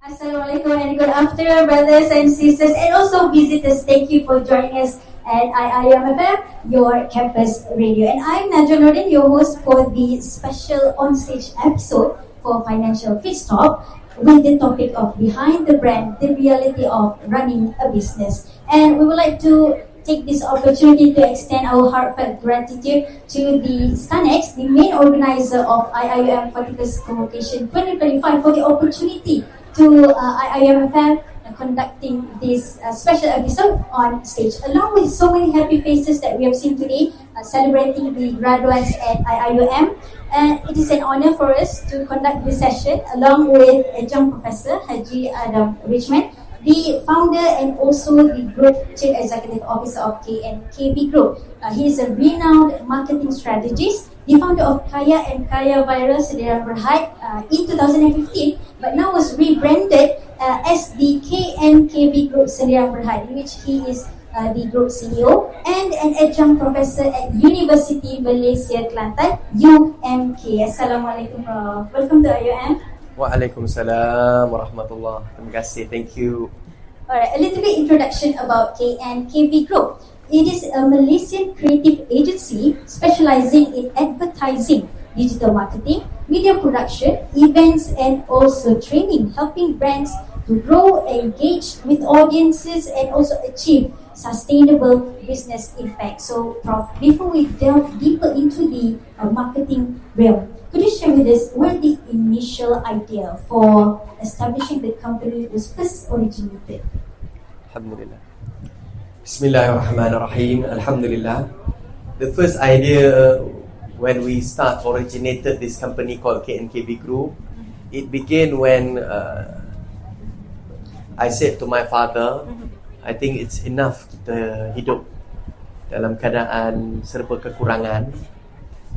Assalamualaikum and good afternoon, brothers and sisters, and also visitors. Thank you for joining us at IIUM FM, your campus radio. And I'm Najwa Nordin, your host for the special onstage episode for Financial Fit Stop with the topic of Behind the Brand, the reality of running a business. And we would like to take this opportunity to extend our heartfelt gratitude to the SCANEX, the main organizer of IIUM 41st Convocation 2025, for the opportunity to IIUM FM conducting this special episode on stage, along with so many happy faces that we have seen today celebrating the graduates at IIUM. And it is an honor for us to conduct this session along with Adjunct Professor Haji Richman, the founder and also the Group Chief Executive Officer of KNKV Group. He is a renowned marketing strategist, the founder of KNKV in 2015, but now was rebranded as the KNKV Group Sendirian Berhad, in which he is the Group CEO and an Adjunct Professor at University Malaysia Kelantan, UMK. Assalamualaikum, Prof. Welcome to IUM. Waalaikumsalam warahmatullah. Terima kasih. Thank you. Alright, a little bit introduction about KNKV Group. It is a Malaysian creative agency specializing in advertising, digital marketing, media production, events, and also training, helping brands to grow, engage with audiences, and also achieve sustainable business impact. So, Prof, before we delve deeper into the marketing realm, could you share with us where the initial idea for establishing the company was first originated? Alhamdulillah. Bismillahirrahmanirrahim. Alhamdulillah. The first idea when we originated this company called KNKV Group, it began when I said to my father, I think it's enough kita hidup dalam keadaan serba kekurangan.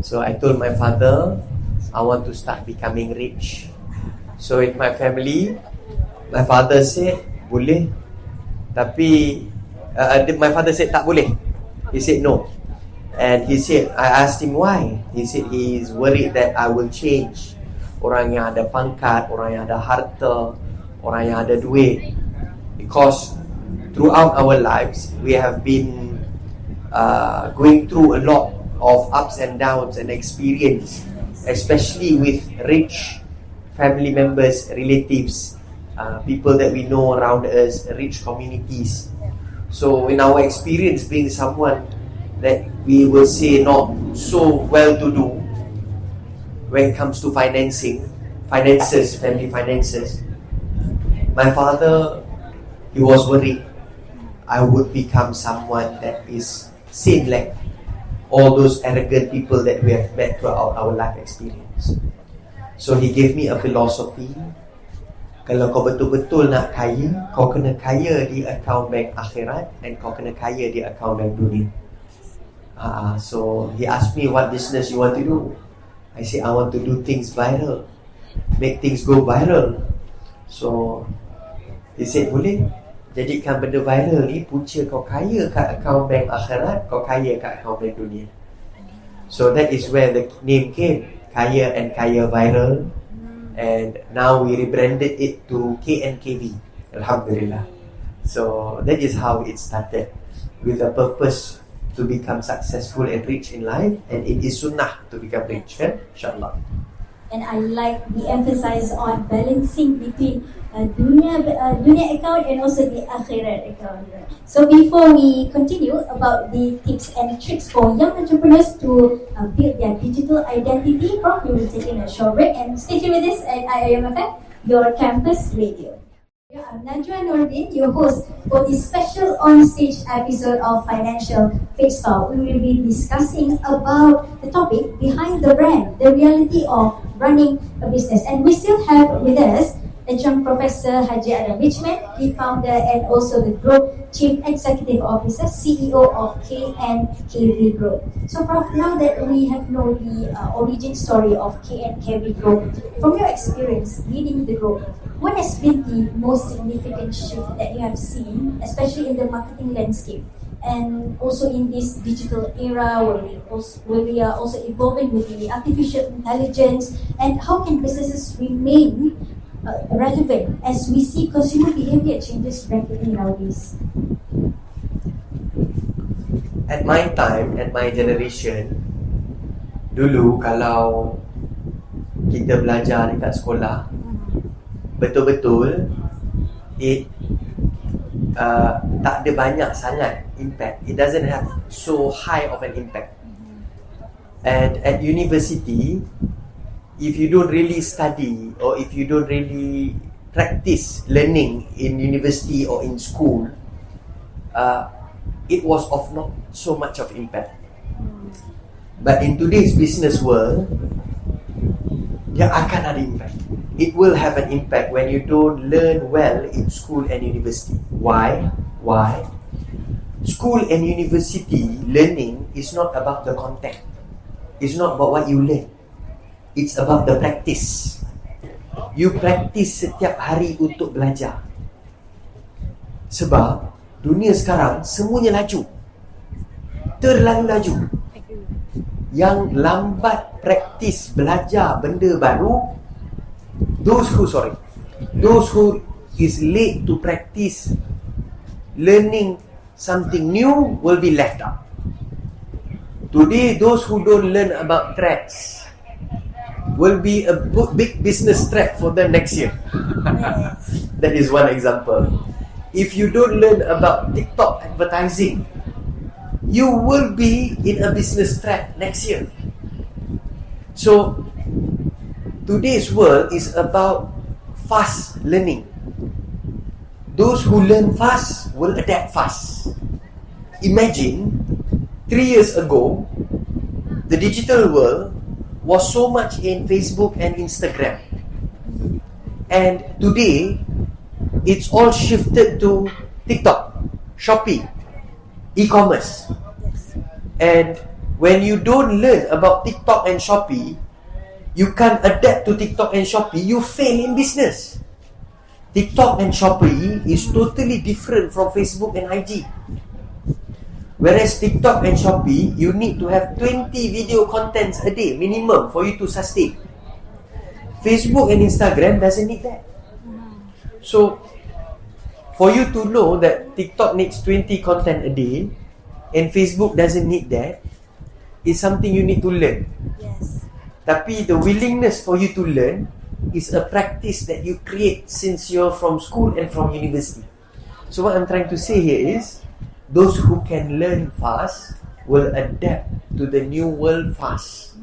So I told my father, I want to start becoming rich. So in my family, my father said, boleh. Tapi my father said tak boleh. He said no. And he said, I asked him why. He said he is worried that I will change. Orang yang ada pangkat, orang yang ada harta, orang yang ada duit. Because throughout our lives, we have been going through a lot of ups and downs and experience, especially with rich family members, relatives, people that we know around us, rich communities. So in our experience, being someone that we will say not so well-to-do when it comes to finances, family finances, my father, he was worried I would become someone that is same like all those arrogant people that we have met throughout our life experience. So he gave me a philosophy. Kalau kau betul-betul nak kaya, kau kena kaya di akaun bank akhirat dan kau kena kaya di akaun bank dunia. So he asked me what business you want to do. I said I want to do things viral, make things go viral. So he said boleh, jadikan benda viral ni punca kau kaya kat akaun bank akhirat, kau kaya kat akaun bank dunia. So that is where the name came, Kaya and Kaya Viral. And now we rebranded it to KNKV. Alhamdulillah. So that is how it started, with a purpose to become successful and rich in life. And it is sunnah to become rich, insyaAllah. And I like the emphasis on balancing between dunia account and also the akhirat account. So before we continue about the tips and tricks for young entrepreneurs to build their digital identity, Prof, we will take in a short break and stay tuned with us at IIUM FM, your campus radio. I'm Najwa Nordin, your host for this special on-stage episode of Financial Fit Stop. We will be discussing about the topic behind the brand, the reality of running a business. And we still have with us Adjunct Professor Haji Richman, the founder and also the Group Chief Executive Officer, CEO of KNKV Group. So, Prof, now that we have known the origin story of KNKV Group, from your experience leading the group, what has been the most significant shift that you have seen, especially in the marketing landscape, and also in this digital era where we are also evolving with the artificial intelligence, and how can businesses remain relevant as we see consumer behavior changes rapidly nowadays? At my time, at my generation, dulu kalau kita belajar dekat sekolah, betul-betul tak ada banyak sangat impact. It doesn't have so high of an impact. And at university, if you don't really study or if you don't really practice learning in university or in school, it was of not so much of impact. But in today's business world, dia akan ada impact. It will have an impact when you don't learn well in school and university. Why? School and university learning is not about the content. It's not about what you learn. It's about the practice. You practice setiap hari untuk belajar. Sebab dunia sekarang semuanya laju. Terlalu laju. Yang lambat praktis belajar benda baru, those who is late to practice learning something new will be left out. Today, those who don't learn about threats will be a big business threat for them next year. That is one example. If you don't learn about TikTok advertising, you will be in a business threat next year. So, today's world is about fast learning. Those who learn fast will adapt fast. Imagine 3 years ago, the digital world was so much in Facebook and Instagram. And today, it's all shifted to TikTok, Shopee, e-commerce. And when you don't learn about TikTok and Shopee, you can't adapt to TikTok and Shopee, you fail in business. TikTok and Shopee is totally different from Facebook and IG. Whereas TikTok and Shopee, you need to have 20 video contents a day minimum for you to sustain. Facebook and Instagram doesn't need that. So, for you to know that TikTok needs 20 content a day and Facebook doesn't need that, is something you need to learn. Yes. Tapi the willingness for you to learn is a practice that you create since you're from school and from university. So what I'm trying to say here is, those who can learn fast will adapt to the new world fast.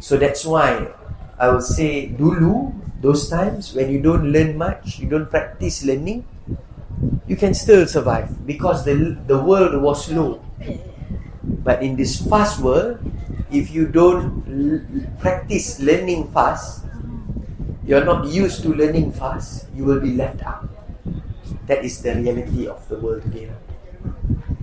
So that's why I would say dulu, those times when you don't learn much, you don't practice learning, you can still survive because the world was slow. But in this fast world, if you don't practice learning fast, you're not used to learning fast, you will be left out. That is the reality of the world today.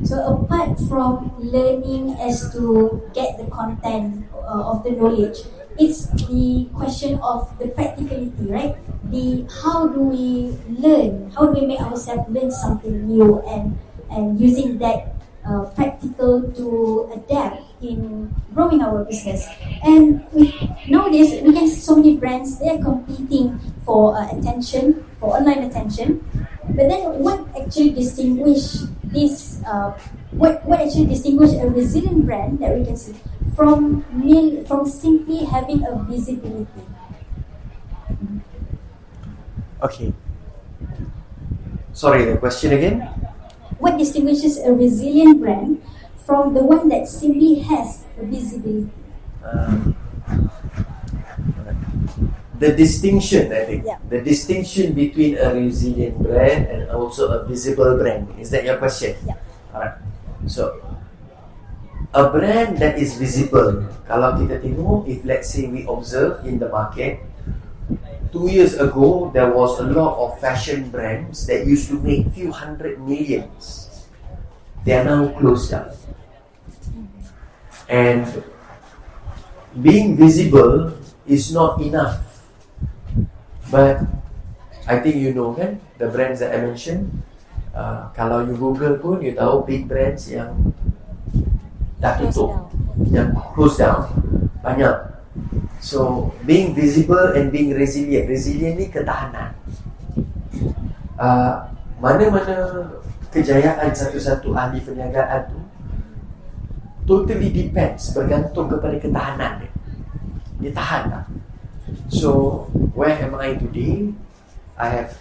So apart from learning as to get the content of the knowledge, it's the question of the practicality, right? The how do we learn? How do we make ourselves learn something new and using that practical to adapt in growing our business. And nowadays we can see so many brands, they are competing for attention, for online attention. But then what actually distinguish this what actually distinguish a resilient brand that we can see from simply having a visibility? Okay, sorry, the question again. What distinguishes a resilient brand from the one that simply has a visibility? The distinction, I think. Yeah. The distinction between a resilient brand and also a visible brand. Is that your question? Yeah. Alright. So, a brand that is visible, kalau kita tengok, if let's say we observe in the market, 2 years ago, there was a lot of fashion brands that used to make few hundred millions. They are now closed down. And being visible is not enough. But I think you know kan, the brands that I mentioned, kalau you Google pun, you tahu big brands yang dah tutup, yang close down, banyak. So being visible and being resilient. Resilient ni ketahanan. Mana-mana kejayaan satu-satu ahli perniagaan tu totally depends, bergantung kepada ketahanan dia. Dia tahan tak? So where am I today? I have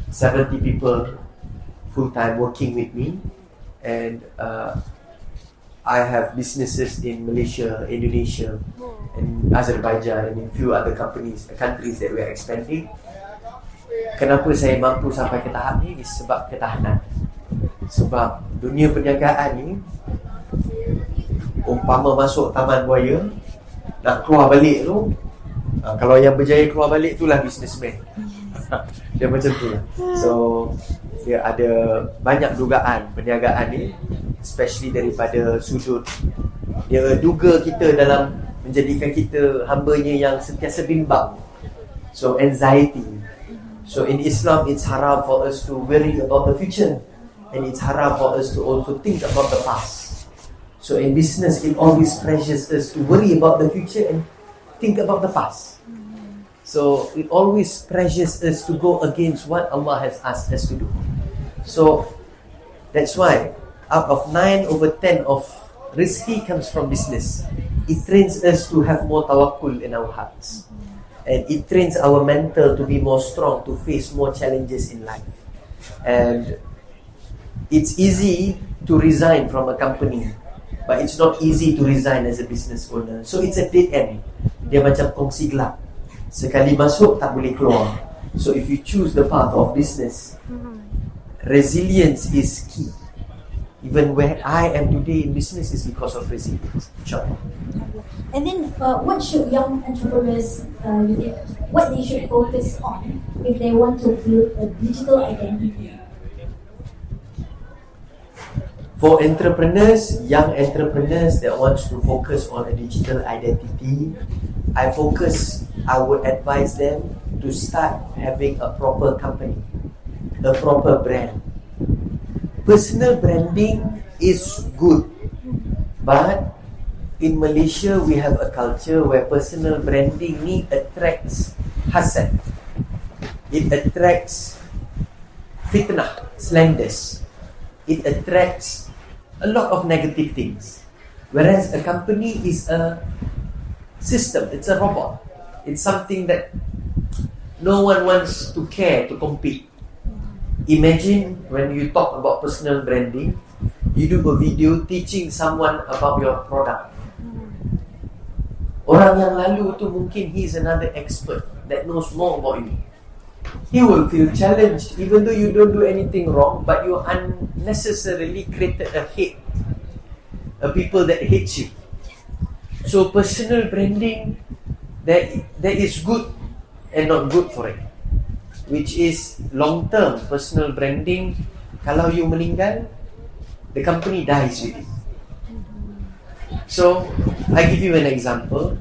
70 people full-time working with me, and I have businesses in Malaysia, Indonesia, and Azerbaijan, and in few other countries that we are expanding. Kenapa saya mampu sampai ke tahap ni? Sebab ketahanan. Sebab dunia perniagaan ni, umpama masuk taman buaya, nak keluar balik tu, kalau yang berjaya keluar balik itulah businessman. Dia macam tu lah. So dia ada banyak dugaan perniagaan ni, especially daripada sudut dia duga kita dalam menjadikan kita hambanya yang sentiasa bimbang. So anxiety. So in Islam, it's haram for us to worry about the future, and it's haram for us to also think about the past. So in business, it always pressures us to worry about the future and think about the past. So it always pressures us to go against what Allah has asked us to do. So that's why out of 9 over 10 of rizki comes from business. It trains us to have more tawakkul in our hearts. And it trains our mental to be more strong, to face more challenges in life. And it's easy to resign from a company, but it's not easy to resign as a business owner. So it's a dead end. Dia macam kongsi gelap. Sekali masuk, tak boleh keluar. So if you choose the path of business, resilience is key. Even where I am today in business is because of resilience. InsyaAllah. And then, what should young entrepreneurs, what they should focus on if they want to build a digital identity? For entrepreneurs, young entrepreneurs that wants to focus on a digital identity, I would advise them to start having a proper company, a proper brand. Personal branding is good, but in Malaysia we have a culture where personal branding attracts hasad. It attracts fitnah, slanders. It attracts a lot of negative things. Whereas a company is a system, it's a robot. It's something that no one wants to care to compete. Imagine when you talk about personal branding, you do a video teaching someone about your product. Orang yang lalu tu mungkin he's another expert that knows more about you. He will feel challenged even though you don't do anything wrong, but you unnecessarily created a hate, a people that hate you. So personal branding, there is good and not good for it, which is long term. Personal branding, kalau you meninggal, the company dies with it. So I give you an example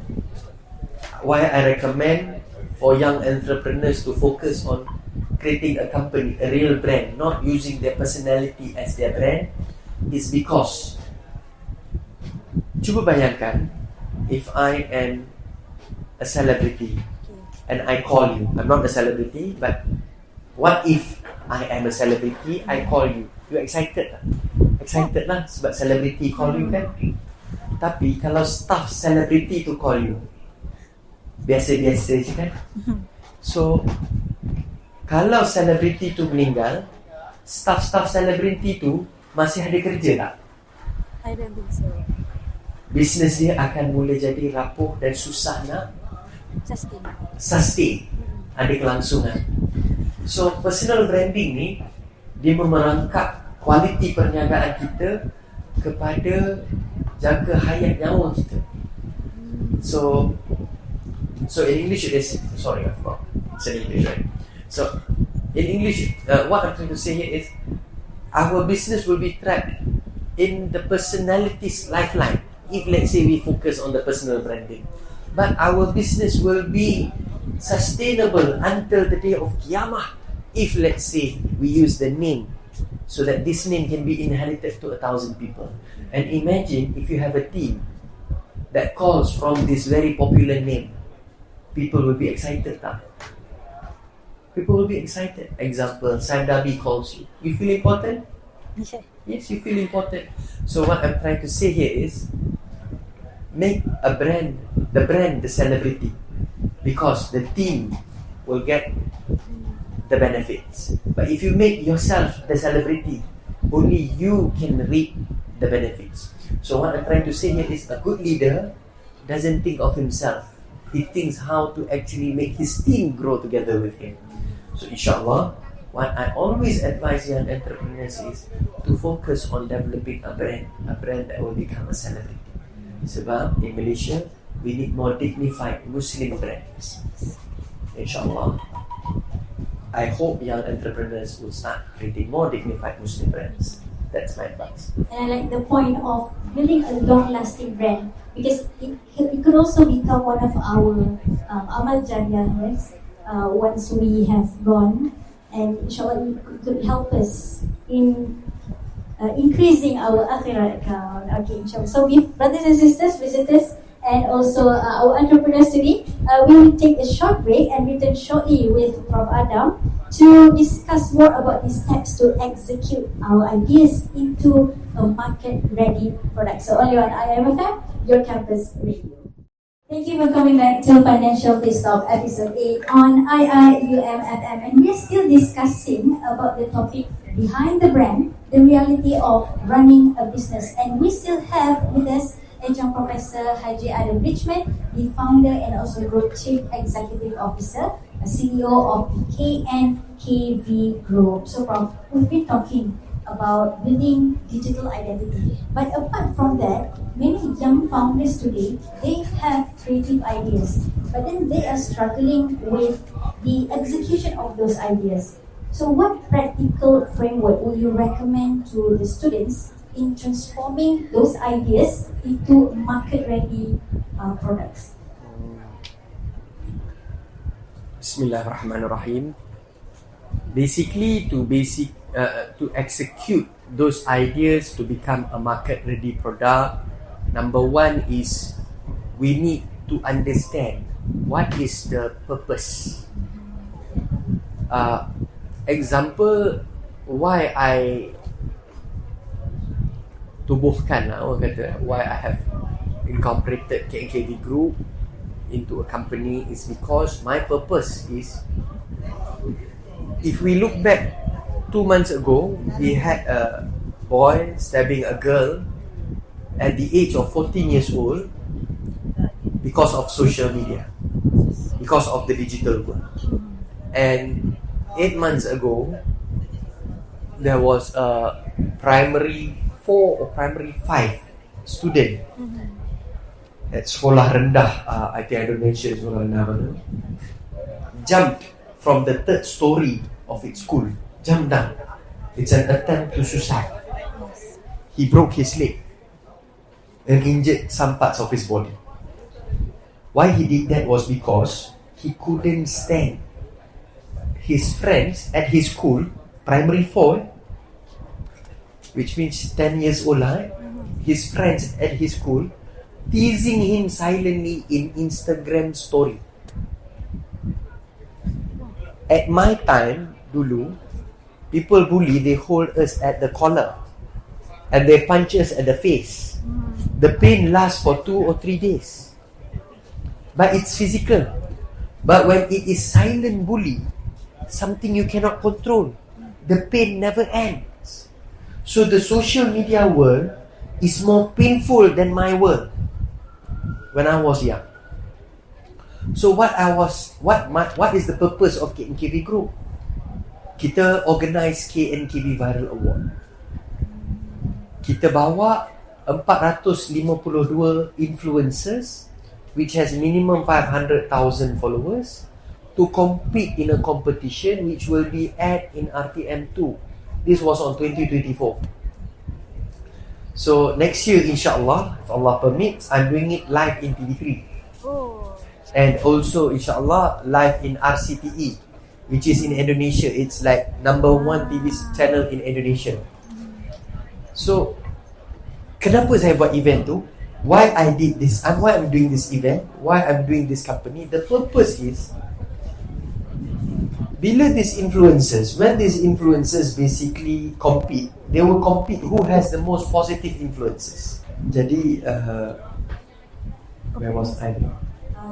why I recommend for young entrepreneurs to focus on creating a company, a real brand, not using their personality as their brand, is because, cuba bayangkan, if I am a celebrity and I call you, I'm not a celebrity, but what if I am a celebrity, I call you, you excited lah? Excited lah sebab celebrity call you kan? Tapi kalau staff celebrity tu call you, biasa-biasa je kan? So kalau selebriti tu meninggal, staff-staff selebriti tu masih ada kerja tak? I don't think so. Bisnes dia akan mula jadi rapuh dan susah nak sustain. Ada kelangsungan. So personal branding ni, dia memerangkap kualiti perniagaan kita kepada jaga hayat nyawa kita. So in English it is, sorry I forgot, it's in English, right? So in English, what I'm trying to say here is, our business will be trapped in the personality's lifeline if let's say we focus on the personal branding. But our business will be sustainable until the day of Qiyamah if let's say we use the name, so that this name can be inherited to 1,000 people. And imagine if you have a team that calls from this very popular name, people will be excited tak? People will be excited. Example, Sandabi calls you. You feel important? Yes, you feel important. So what I'm trying to say here is, make the brand the celebrity, because the team will get the benefits. But if you make yourself the celebrity, only you can reap the benefits. So what I'm trying to say here is, a good leader doesn't think of himself. He thinks how to actually make his team grow together with him. So inshallah, what I always advise young entrepreneurs is to focus on developing a brand that will become a celebrity. Sebab in Malaysia, we need more dignified Muslim brands. Inshallah, I hope young entrepreneurs will start creating more dignified Muslim brands. That's my advice. And I like the point of building a long-lasting brand, because it could also become one of our amal jariyah, yes? Once we have gone, and inshallah it could help us in increasing our akhirah account. Okay, inshallah. So with brothers and sisters, visitors, and also our entrepreneurs today, we will take a short break and return shortly with Prof. Adam to discuss more about the steps to execute our ideas into a market-ready product. So only on IIUM, your campus radio. Thank you for coming back to Financial Face Talk Episode 8 on IIUM FM, and we are still discussing about the topic behind the brand, the reality of running a business. And we still have with us Adjunct Professor Haji Richman, the founder and also Group Chief Executive Officer, CEO of KNKV Group. So Prof, we've been talking about building digital identity. But apart from that, many young founders today, they have creative ideas, but then they are struggling with the execution of those ideas. So what practical framework would you recommend to the students in transforming those ideas into market-ready products? Bismillahirrahmanirrahim. Basically, to execute those ideas to become a market-ready product, number one is we need to understand what is the purpose. Example, why I tubuhkan, orang kata, why I have incorporated KNKV Group into a company is because my purpose is, if we look back 2 months ago, we had a boy stabbing a girl at the age of 14 years old because of social media, because of the digital world. And 8 months ago, there was a primary 4 or primary 5 student at sekolah rendah, I think I don't mention sekolah rendah, jumped from the 3rd story of its school, jumped down. It's an attempt to suicide. He broke his leg and injured some parts of his body. Why he did that was because he couldn't stand his friends at his school, primary 4, which means 10 years old, his friends at his school teasing him silently in Instagram story. At my time, dulu, people bully, they hold us at the collar and they punch us at the face. The pain lasts for 2 or 3 days, but it's physical. But when it is silent bully, something you cannot control, the pain never ends. So the social media world is more painful than my world when I was young. So what is the purpose of KNKV Group? Kita organize KNKV Viral Award. Kita bawa 452 influencers, which has minimum 500,000 followers, to compete in a competition which will be aired in RTM2. This was on 2024. So next year, inshallah, if Allah permits, I'm doing it live in TV3. And also, inshallah, live in RCTE, which is in Indonesia. It's like number 1 TV channel in Indonesia. So, kenapa saya buat event tu? why I did this and why I'm doing this event, why I'm doing this company. The purpose is, bila these influencers, when these influencers basically compete, they will compete who has the most positive influences. Jadi where was I?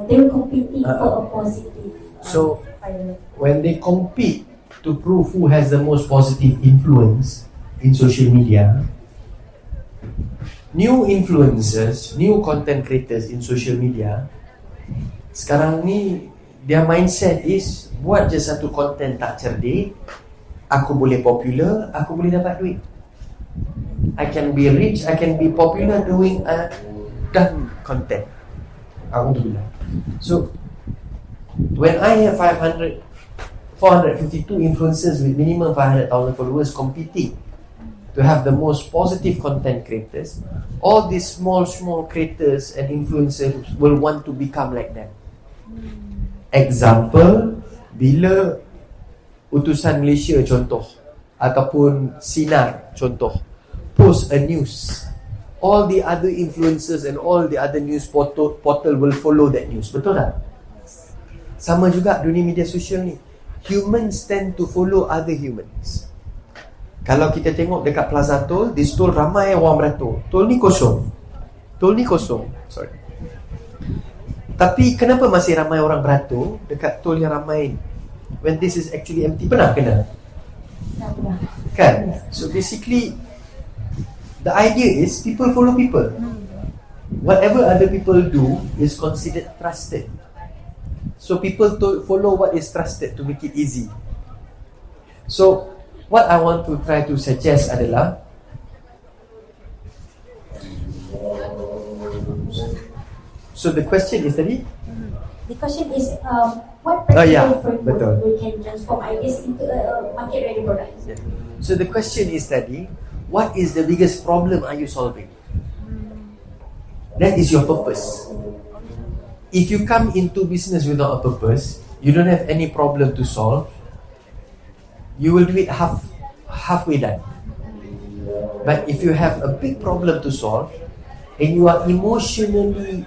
They were competing for a positive. So when they compete to prove who has the most positive influence in social media, new influencers, new content creators in social media, sekarang ni their mindset is, buat je satu content tak cerdik, aku boleh popular, aku boleh dapat duit. I can be rich, I can be popular doing a dumb content. Alhamdulillah. So when I have 452 influencers with minimum 500,000 followers competing to have the most positive content creators, all these small creators and influencers will want to become like them. Example, bila utusan Malaysia contoh, ataupun Sinar contoh, post a news, all the other influencers and all the other news portal will follow that news. Betul tak? Sama juga dunia media sosial ni. Humans tend to follow other humans. Kalau kita tengok dekat Plaza Tol, di stol ramai orang beratur. Tol ni kosong. Sorry. Tapi kenapa masih ramai orang beratur dekat tol yang ramai, when this is actually empty? Pernah kena? Kan? So basically, the idea is people follow people. Whatever other people do is considered trusted. So people follow what is trusted to make it easy. So what I want to try to suggest adalah, so the question is tadi? The question is, what practical framework betul. we can transform ideas into a market-ready product? So the question is tadi, what is the biggest problem are you solving? That is your purpose. If you come into business without a purpose, you don't have any problem to solve, you will do it halfway done. But if you have a big problem to solve and you are emotionally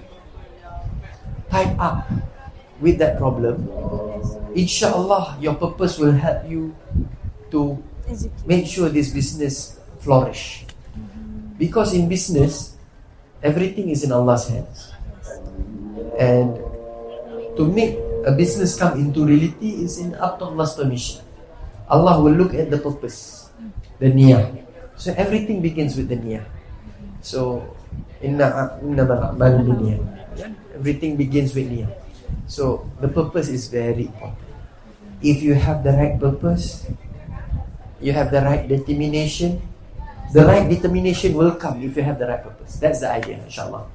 tied up with that problem, inshallah your purpose will help you to make sure this business flourish. Because in business, everything is in Allah's hands. And to make a business come into reality is up to Allah's permission. Allah will look at the purpose, the niyah. So everything begins with the niyah. So everything begins with niyah. So the purpose is very important. If you have the right purpose, you have the right determination. The right determination will come if you have the right purpose. That's the idea, inshallah.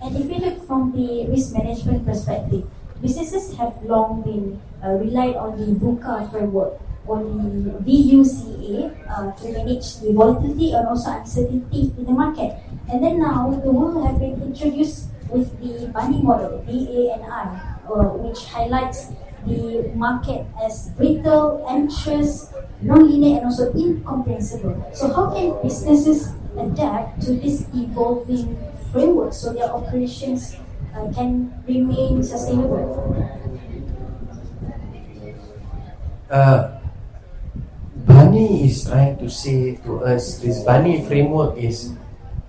And if you look from the risk management perspective, businesses have long been relied on the VUCA framework, on the VUCA to manage the volatility and also uncertainty in the market. And then now the world have been introduced with the BANI model, BANI, which highlights the market as brittle, anxious, non-linear and also incomprehensible. So how can businesses adapt to this evolving framework so their operations can remain sustainable? BANI is trying to say to us, this BANI framework is,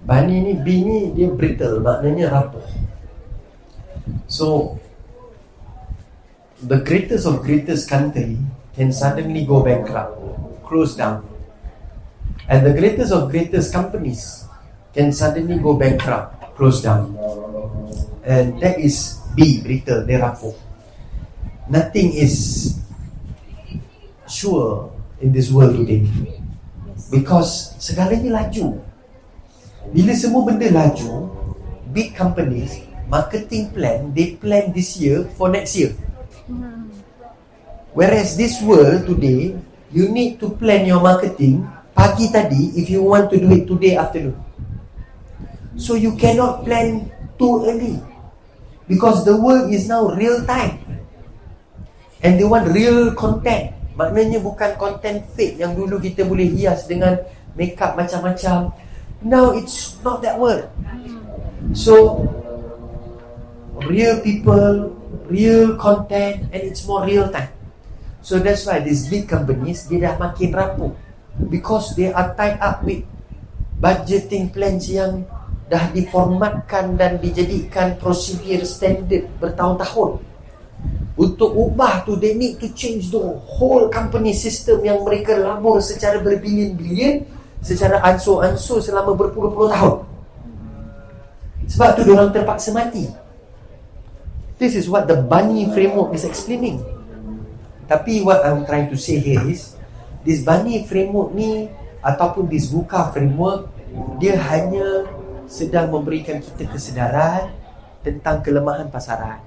BANI ni, B ni dia brittle, maknanya rapuh. So the greatest of greatest country can suddenly go bankrupt, close down. And the greatest of greatest companies can suddenly go bankrupt, close down. And that is B, brittle, dia rapuh. Nothing is sure in this world today, because segalanya laju. Bila semua benda laju, big companies, marketing plan, they plan this year for next year. Whereas this world today, you need to plan your marketing pagi tadi if you want to do it today afternoon. So you cannot plan too early, because the world is now real time and they want real content. Maknanya bukan content fake yang dulu kita boleh hias dengan makeup macam-macam. Now it's not that world. So real people, real content, and it's more real time. So that's why these big companies, dia dah makin rapuh, because they are tied up with budgeting plans yang dah diformatkan dan dijadikan prosedur standard bertahun-tahun. Untuk ubah tu, they need to change the whole company system yang mereka labur secara berbilion-bilion, secara ansur-ansur selama berpuluh-puluh tahun. Sebab tu diorang terpaksa mati. This is what the BANI framework is explaining. Tapi what I'm trying to say here is, this BANI framework ni ataupun this VUCA framework, dia hanya sedang memberikan kita kesedaran tentang kelemahan pasaran,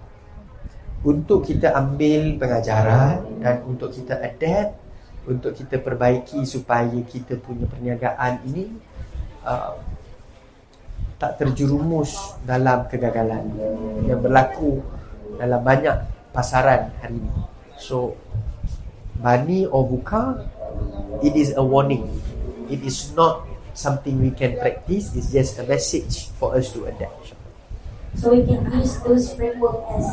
untuk kita ambil pengajaran dan untuk kita adapt, untuk kita perbaiki supaya kita punya perniagaan ini tak terjerumus dalam kegagalan yang berlaku dalam banyak pasaran hari ini. So BANI or VUCA, it is a warning. It is not something we can practice. It's just a message for us to adapt. So we can use those framework as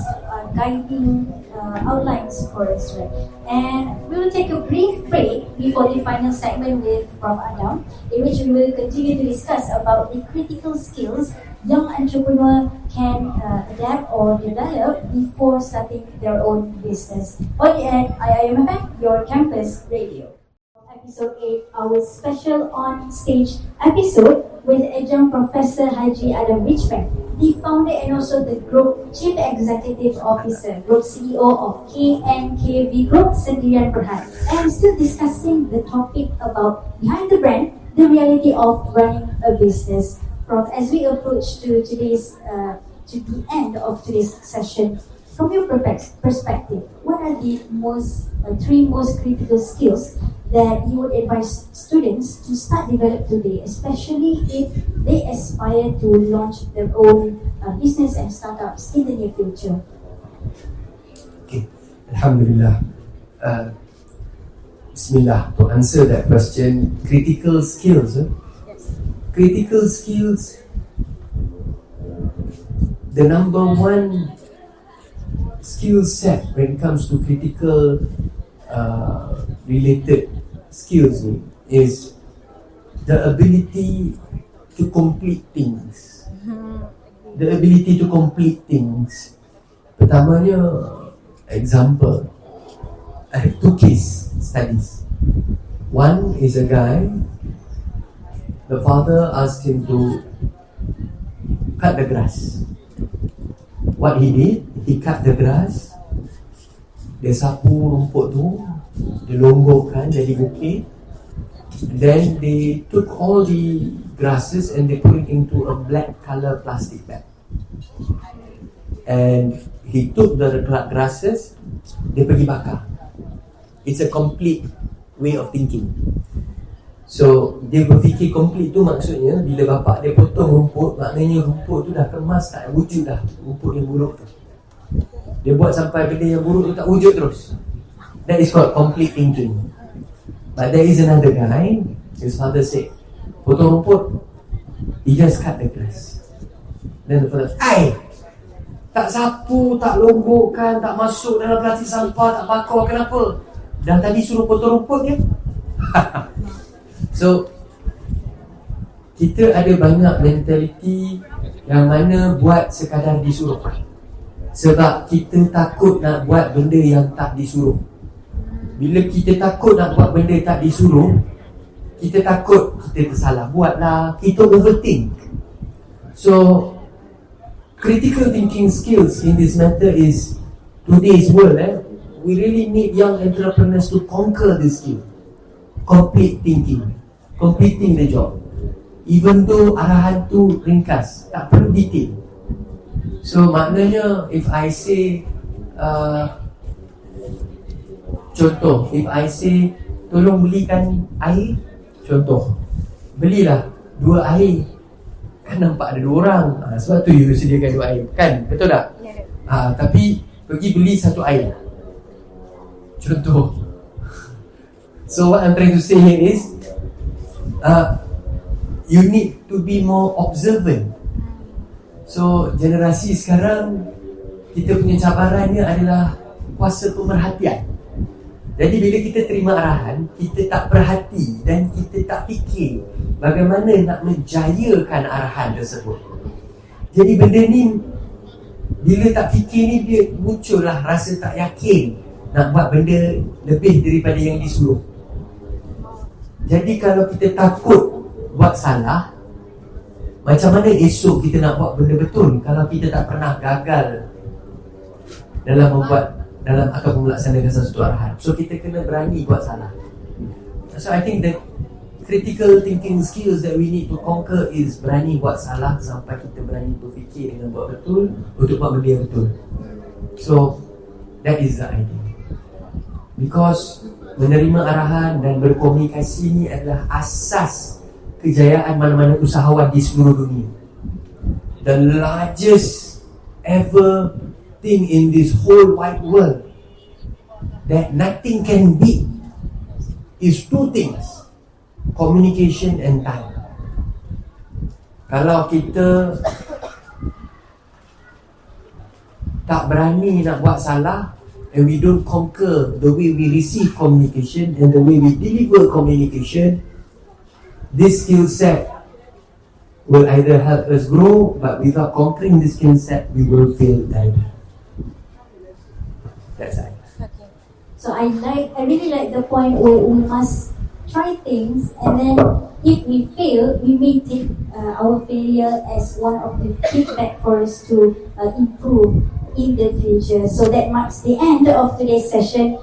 guiding outlines for us, right? And we will take a brief break before the final segment with Prof. Adam, in which we will continue to discuss about the critical skills young entrepreneur can adapt or develop before starting their own business. Only at IIUM, your campus radio. Episode 8, our special on-stage episode with Adjunct Professor Haji Richman, the founder and also the Group Chief Executive Officer, Group CEO of KNKV Group, Sendirian Berhad. And still discussing the topic about behind the brand, the reality of running a business. Prof, as we approach to today's to the end of today's session, from your perspective, what are the three most critical skills that you would advise students to start develop today, especially if they aspire to launch their own business and startups in the near future? Okay, Alhamdulillah. Bismillah. To answer that question, critical skills. Critical skills, the number one skill set when it comes to critical related skills is the ability to complete things. The ability to complete things. Pertamanya, example, I have two case studies. One is a guy, the father asked him to cut the grass. What he did, he cut the grass, dia sapu rumput tu, dia longgokkan jadi bukit. Then they took all the grasses and they put it into a black color plastic bag. And he took the grasses, dia pergi bakar. It's a complete way of thinking. So dia berfikir complete tu maksudnya bila bapak dia potong rumput, maknanya rumput tu dah kemas, tak wujud dah rumput yang buruk tu. Dia buat sampai benda yang buruk tu tak wujud terus. That is called complete thinking. But there is another guy, his father said, potong rumput, he just cut the grass. Then the father, tak sapu, tak longgokkan, tak masuk dalam plastik sampah, tak bakar, kenapa? Dan tadi suruh potong rumput je. So kita ada banyak mentaliti yang mana buat sekadar disuruh. Sebab kita takut nak buat benda yang tak disuruh. Bila kita takut nak buat benda tak disuruh, kita takut kita tersalah buat lah, kita overthink. So critical thinking skills in this matter is today's world. We really need young entrepreneurs to conquer this skill. Complete thinking, completing the job. Even though arahan tu ringkas, tak perlu detail. So maknanya if I say contoh, if I say tolong belikan air, contoh, belilah 2 air. Kan nampak ada 2 orang, sebab tu you sediakan 2 air, kan? Betul tak? Tapi pergi beli 1 air, contoh. So what I'm trying to say here is you need to be more observant. So generasi sekarang, kita punya cabarannya adalah kuasa pemerhatian. Jadi bila kita terima arahan, kita tak perhati dan kita tak fikir bagaimana nak menjayakan arahan tersebut. Jadi benda ni, bila tak fikir ni, dia muncullah rasa tak yakin nak buat benda lebih daripada yang disuruh. Jadi kalau kita takut buat salah, macam mana esok kita nak buat benda betul kalau kita tak pernah gagal dalam akan melaksanakan sesuatu arahan. So kita kena berani buat salah. So I think the critical thinking skills that we need to conquer is berani buat salah sampai kita berani berfikir dengan buat betul untuk buat benda yang betul. So that is the idea. Because menerima arahan dan berkomunikasi ni adalah asas kejayaan mana-mana usahawan di seluruh dunia. The largest ever thing in this whole wide world that nothing can beat is two things: communication and time. Kalau kita tak berani nak buat salah, and we don't conquer the way we receive communication and the way we deliver communication, this skill set will either help us grow, but without conquering this skill set, we will fail badly. That's it. Okay. So I really like the point where we must try things, and then if we fail, we may take our failure as one of the feedback for us to improve in the future. So that marks the end of today's session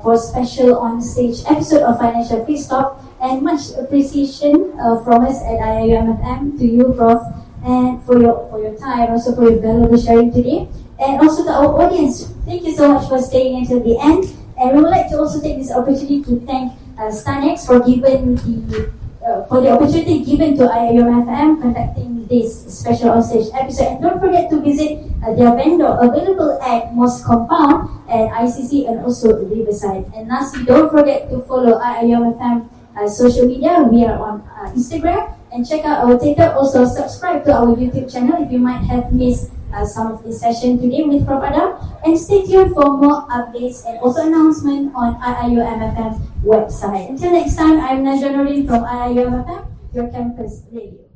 for special on stage episode of Financial Free Stop, and much appreciation from us at IIUM FM to you, Prof, and for your time, also for your valuable sharing today. And also to our audience, thank you so much for staying until the end. And we would like to also take this opportunity to thank Stanex for the opportunity given to IIUM FM conducting this special onstage episode. And don't forget to visit their vendor available at Mosque Compound at ICC and also Riverside. And lastly, don't forget to follow IIUM FM social media. We are on Instagram, and check out our Twitter. Also subscribe to our YouTube channel if you might have missed some of this session today with Prof Adam, and stay tuned for more updates and also announcement on IIUM FM website. Until next time, I'm Najwa Nordin from IIUM FM, your campus radio.